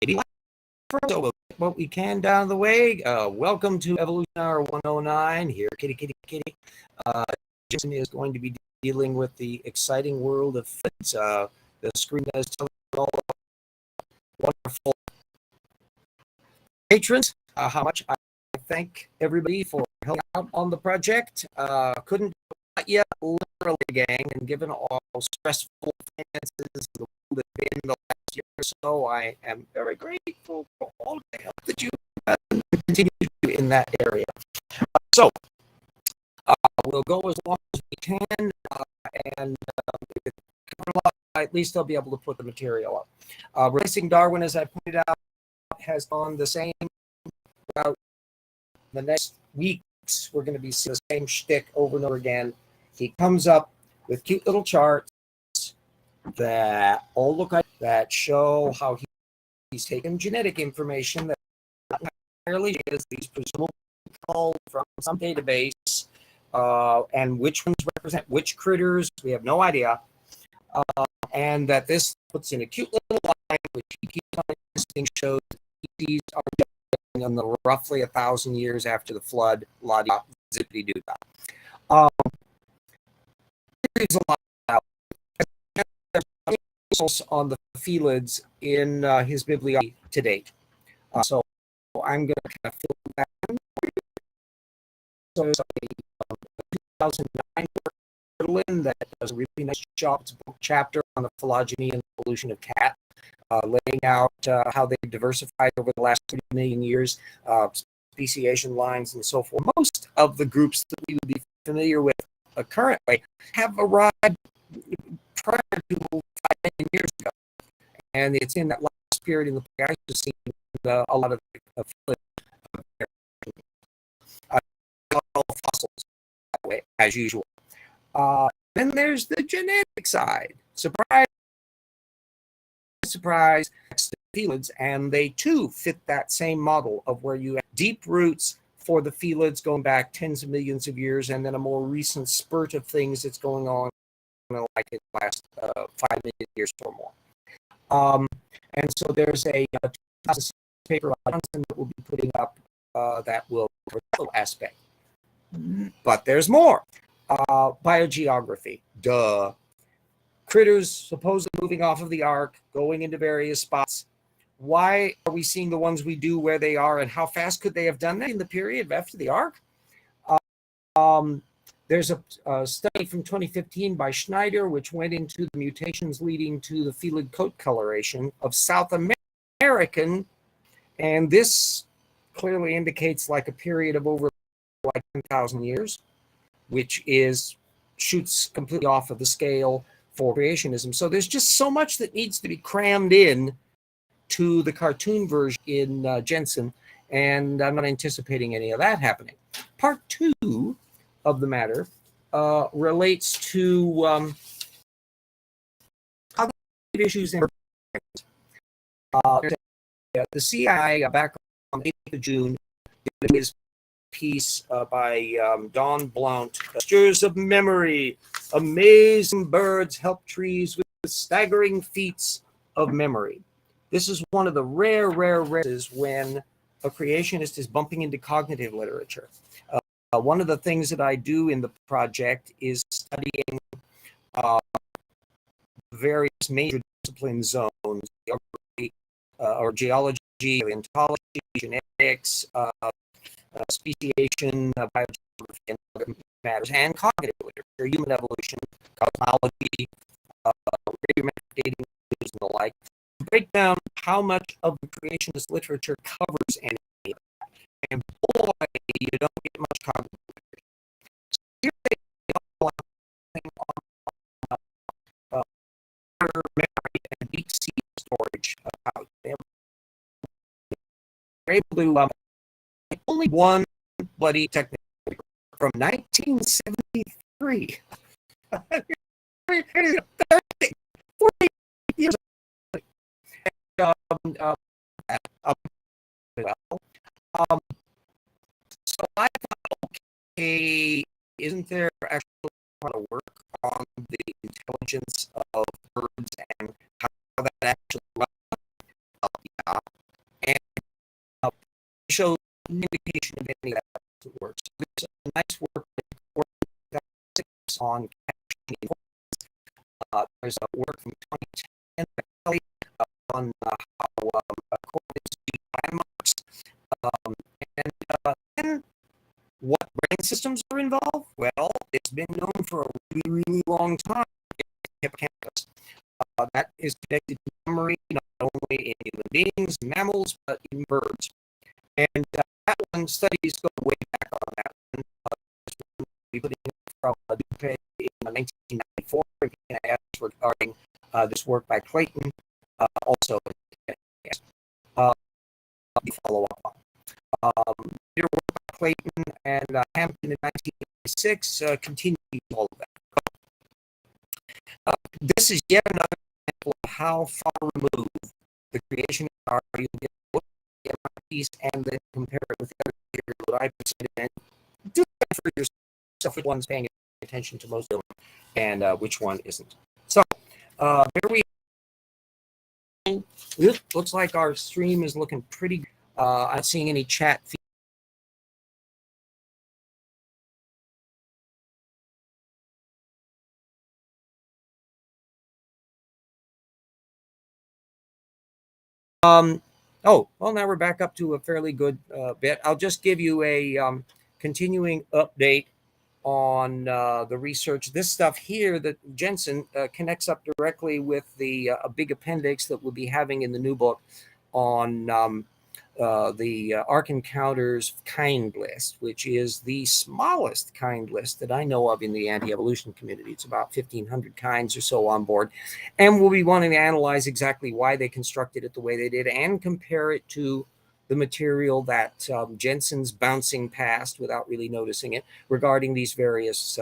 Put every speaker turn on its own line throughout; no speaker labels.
So we'll get what we can down the way. Welcome to Evolution Hour 109 here, kitty, kitty, kitty. Jeanson is going to be dealing with the exciting world of fits. The screen is telling all wonderful patrons how much I thank everybody for helping out on the project. Couldn't do it yet, literally, gang, and given all stressful finances the world has been the last year or so, I am very grateful for all the help that you continue to do in that area. So we'll go as long as we can, and at least I'll be able to put the material up. Racing Darwin, as I pointed out, has gone the same route. The next weeks, we're going to be seeing the same shtick over and over again. He comes up with cute little charts that all look like that show how he's taken genetic information that not entirely is, these presumably called from some database, and which ones represent which critters, we have no idea. And that this puts in a cute little line, which he keeps on insisting shows species are in the roughly 1,000 years after the flood, la-di-da, zippity-doo-dah. There's a lot about on the felids in his bibliography to date. So I'm going to kind of fill that in. So there's a 2009 work that does a really nice job. It's a book chapter on the phylogeny and evolution of cat, laying out how they've diversified over the last 30 million years, speciation lines and so forth. Most of the groups that we would be familiar with currently have arrived prior to 5 million years ago. And it's in that last period in the Pleistocene a lot of fossils that way, as usual. Then there's the genetic side. Surprise, surprise, felids, and they too fit that same model of where you have deep roots for the felids going back tens of millions of years, and then a more recent spurt of things that's going on like in the last 5 million years or more. And so there's a 2006 paper by Jeanson that we'll be putting up that will cover that little aspect. But there's more. Biogeography, duh. Critters supposedly moving off of the ark, going into various spots. Why are we seeing the ones we do where they are, and how fast could they have done that in the period after the ark? There's a study from 2015 by Schneider, which went into the mutations leading to the felid coat coloration of South American, and this clearly indicates like a period of over like 10,000 years, which shoots completely off of the scale for creationism. So there's just so much that needs to be crammed in to the cartoon version in Jeanson, and I'm not anticipating any of that happening. Part 2 of the matter relates to cognitive issues in the CMI back on the 8th of June did his piece by Don Blount, Gestures of Memory, Amazing Birds Help Trees with Staggering Feats of Memory. This is one of the rare cases when a creationist is bumping into cognitive literature. One of the things that I do in the project is studying various major discipline zones, or geology, paleontology, genetics, speciation, biogeography, and other matters, and cognitive literature, human evolution, cosmology, radiometric dating, and the like, to break down how much of the creationist literature covers any of that. And boy, you don't get much cognitive literature. So here they go on memory and deep sea storage. They're able to only one bloody technical from 1973. 40 years so I thought, okay, isn't there actually a lot of work on the intelligence of birds and how that actually runs? Yeah, indication of any of that work. So there's a nice work on captioning. There's a work from 2010 on how coordinates do landmarks. And what brain systems are involved? Well, it's been known for a really, really long time. Hippocampus. That is connected to memory, not only in human beings, mammals, but in birds. And that one, studies go way back on that one. We put in from Dupe in 1994. And I asked regarding this work by Clayton, also we follow up on. Your work by Clayton and Hampton in 1996 continues all of that. This is yet another example of how far removed the creation are. You'll get a piece and then compare it with the other material that I presented, and do that for yourself which one's paying attention to most of them and which one isn't. So there we go. It looks like our stream is looking pretty good. I'm not seeing any chat feed. Oh, well, now we're back up to a fairly good bit. I'll just give you a continuing update on the research. This stuff here that Jeanson connects up directly with the a big appendix that we'll be having in the new book on the Ark Encounters kind list, which is the smallest kind list that I know of in the anti-evolution community. It's about 1,500 kinds or so on board. And we'll be wanting to analyze exactly why they constructed it the way they did and compare it to the material that Jeanson's bouncing past without really noticing it regarding these various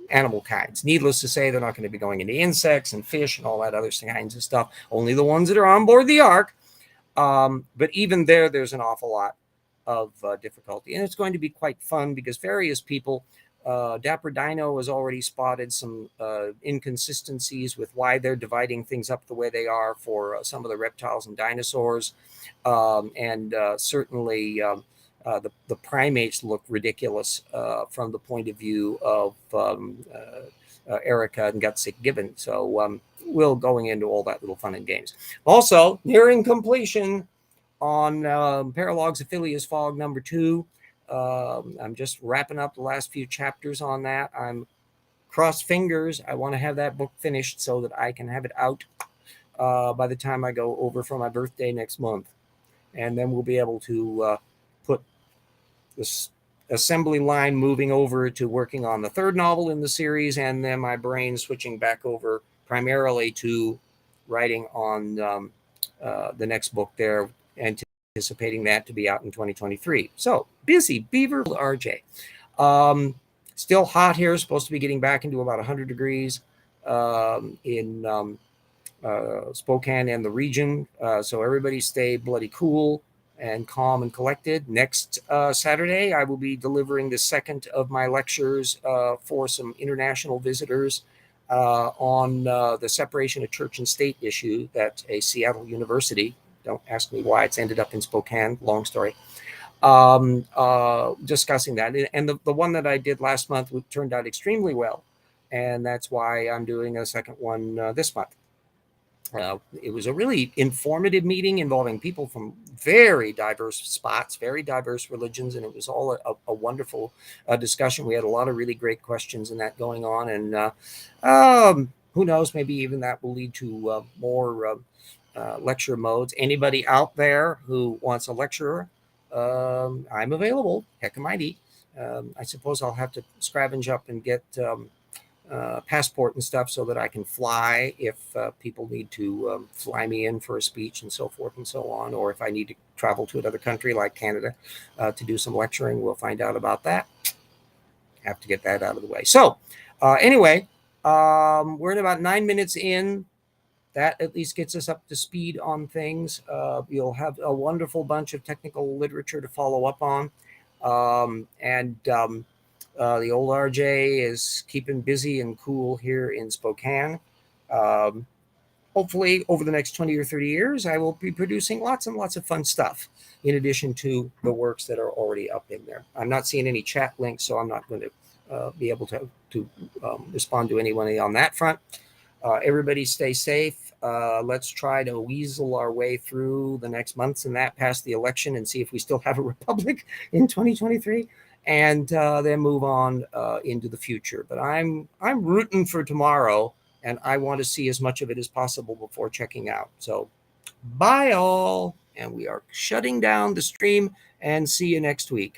animal kinds. Needless to say, they're not going to be going into insects and fish and all that other kinds of stuff, only the ones that are on board the Ark. But even there's an awful lot of difficulty. And it's going to be quite fun because various people, Dapper Dino has already spotted some inconsistencies with why they're dividing things up the way they are for some of the reptiles and dinosaurs. And certainly the primates look ridiculous from the point of view of Erica and Gutsick Gibbon. So we'll going into all that little fun and games. Also, nearing completion on Paralogs of Phileas Fogg #2. I'm just wrapping up the last few chapters on that. I'm cross fingers. I want to have that book finished so that I can have it out by the time I go over for my birthday next month. And then we'll be able to put this assembly line moving over to working on the third novel in the series, and then my brain switching back over primarily to writing on the next book there, anticipating that to be out in 2023. So busy beaver RJ. Still hot here, supposed to be getting back into about 100 degrees in Spokane and the region. So everybody stay bloody cool and calm and collected. Next Saturday, I will be delivering the second of my lectures for some international visitors on the separation of church and state issue that a Seattle university, don't ask me why it's ended up in Spokane, long story, discussing that. And the one that I did last month turned out extremely well. And that's why I'm doing a second one this month. It was a really informative meeting involving people from very diverse spots, very diverse religions, and it was all a wonderful discussion. We had a lot of really great questions in that going on, and who knows, maybe even that will lead to more lecture modes. Anybody out there who wants a lecturer, I'm available. Heck mighty. I suppose I'll have to scavenge up and get passport and stuff so that I can fly if people need to fly me in for a speech and so forth and so on, or if I need to travel to another country like Canada to do some lecturing. We'll find out about that. Have to get that out of the way. So anyway, we're at about 9 minutes in. That at least gets us up to speed on things. You'll have a wonderful bunch of technical literature to follow up on. The old RJ is keeping busy and cool here in Spokane. hopefully over the next 20 or 30 years, I will be producing lots and lots of fun stuff in addition to the works that are already up in there. I'm not seeing any chat links, so I'm not going to be able to respond to anyone on that front. Everybody stay safe. Let's try to weasel our way through the next months and that past the election and see if we still have a republic in 2023, and then move on into the future. But I'm rooting for tomorrow, and I want to see as much of it as possible before checking out. So bye all, and we are shutting down the stream, and see you next week.